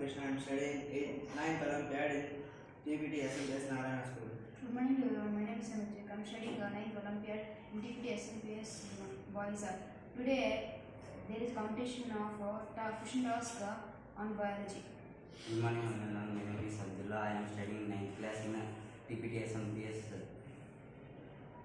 Krishna. I am studying in 9th Olympiad in TPT SMPS School. Good morning to everyone. My name is Samajik. I am studying 9th Olympiad in TPT SMPS Boys. Today there is competition of question task on biology. Good morning, my name is Abdullah. I am studying 9th class in TPT SMPS.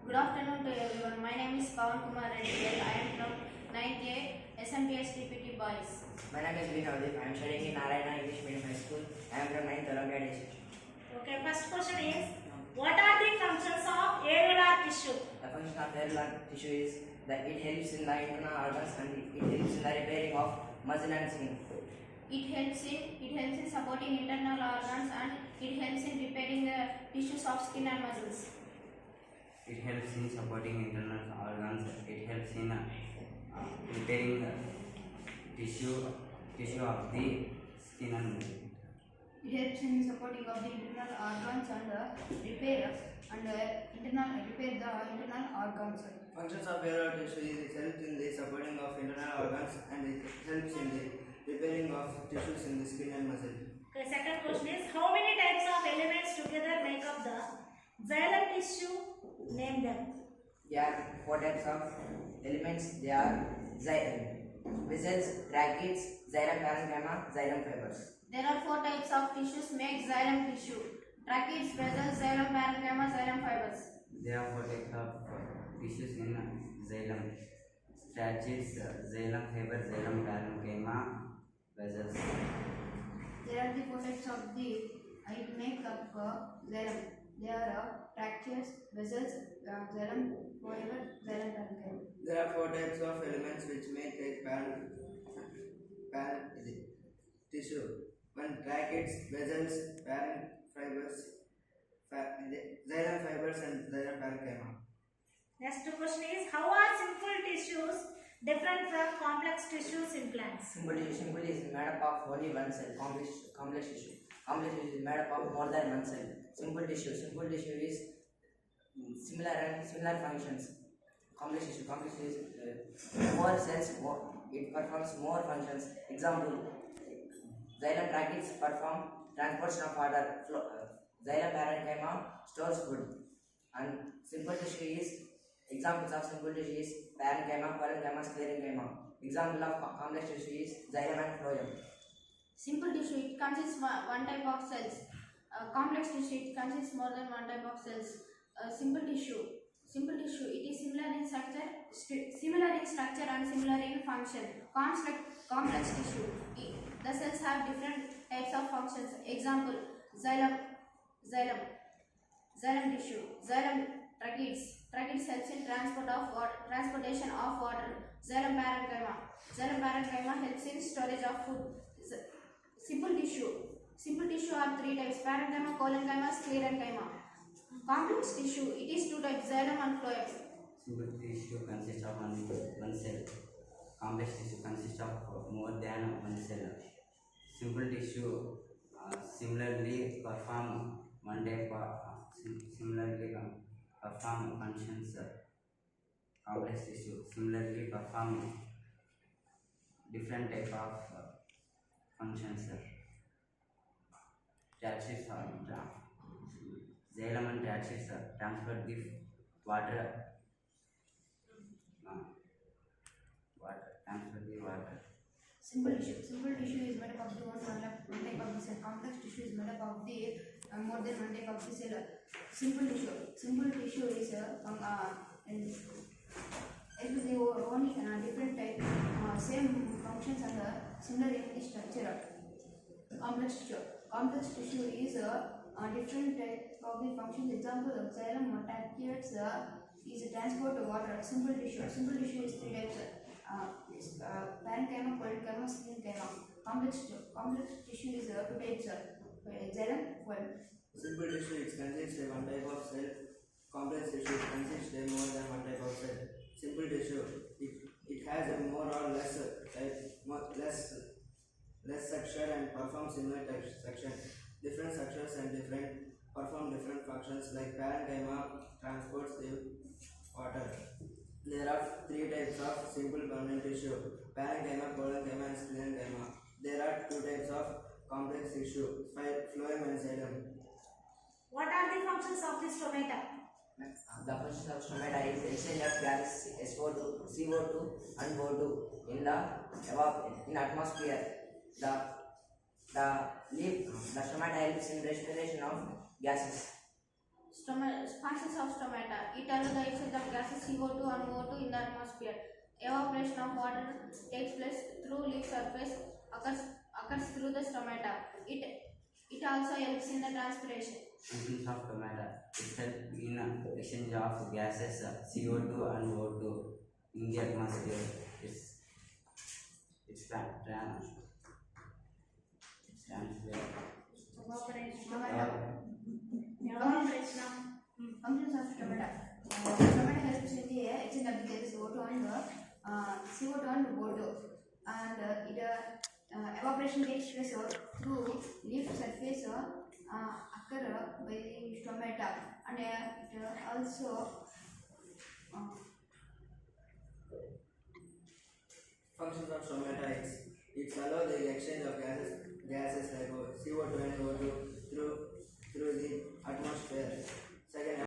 Good afternoon to everyone. My name is Pawan Kumar Reddy. I am from 9th A SMPS TPT Boys. My name is Vinodip. I am studying in Narayana English Medium High School. I am from 9th Olympiad institution. Okay, first question is, what are the functions of areolar tissue? The function of areolar tissue is that it helps in the internal organs and it helps in the repairing of muscle and skin. It helps in supporting internal organs and it helps in repairing the tissues of skin and muscles. It helps in supporting internal organs. It helps in repairing the tissue of the skin and muscle. It helps in supporting of the internal organs and repair the internal organs. Functions of areolar tissue is it helps in the supporting of internal organs and it helps in the repairing of tissues in the skin and muscle. Okay, second question is, how many types of elements together make up the xylem tissue? Name them. There are 4 types of elements. They are vessels, tracheids, xylem parenchyma, xylem fibers. There are 4 types of tissues make xylem tissue: tracheids, vessels, xylem parenchyma, xylem fibers. There are 4 types of tissues in xylem: tracheids, xylem fiber, xylem parenchyma, vessels. There are the 4 types of the it make up xylem. There are tracheids, vessels, xylem fiber, xylem parenchyma. There are 4 types of elements which make a tissue. One, tracheids, vessels, fibers, xylem fibers and xylem parenchyma. Next question is, how are simple tissues different from complex tissues in plants? Simple is made up of only one cell. Complex tissue is made up of more than one cell. Simple tissue is similar functions. Complex tissue is more cells, it performs more functions. Example, xylem tracheids perform transportation of water. Xylem parenchyma stores food. And simple tissue is, examples of simple tissue is parenchyma, sclerenchyma. Example of complex tissue is xylem and phloem. Simple tissue, it consists one type of cells. Complex tissue, it consists more than one type of cells. Simple tissue, it is similar in structure and similar in function. Complex tissue, the cells have different types of functions. Example, xylem tissue, xylem tracheids helps in transportation of water. Xylem parenchyma helps in storage of food. Simple tissue are 3 types: parenchyma, collenchyma, sclerenchyma. Complex tissue, it is 2 types: xylem and phloem. Simple tissue consists of one cell. Complex tissue consists of more than one cell. Simple tissue similarly perform functions. Complex tissue similarly perform different type of functions. Tracheids xylem and tracheids transfer the water. Transfer the water. Simple tissue is made up of the one type of the cell. Complex tissue is made up of the more than one type of the cell. Simple tissue is only different type, same functions and similar in the structure. Complex tissue is different type of the functions. Example, xylem tracheids is transport water. Simple tissue is 3 types: parenchyma, collenchyma, sclerenchyma. Complex tissue is 2 types: xylem, phloem. Simple tissue it consists of one type of cell. Complex tissue consists of more than one type of cell. Simple tissue it has a more or less structure and performs similar type structure. Different structures and perform different functions. Like parenchyma transports the water. There are 3 types of simple permanent tissue: parenchyma, collenchyma and sclerenchyma. There are 2 types of complex tissue, phloem and xylem. What are the functions of the stomata? The function of stomata is exchange of gases SO2, CO2 and O2 in the atmosphere. The stomata helps in respiration of gases. Functions of stomata. It allows the exchange of gases CO2 and O2 in the atmosphere. Evaporation of water takes place through leaf surface occurs through the stomata. It also helps in the transpiration. Functions of stomata. It helps in exchange of gases CO2 and O2 in the atmosphere. It's transfer. Evaporation. Functions of stomata. Stomata helps in the exchange of gases CO2 and O2, and evaporation takes place through leaf surface occur by the stomata, and it also Functions of stomata is it allows the exchange of gases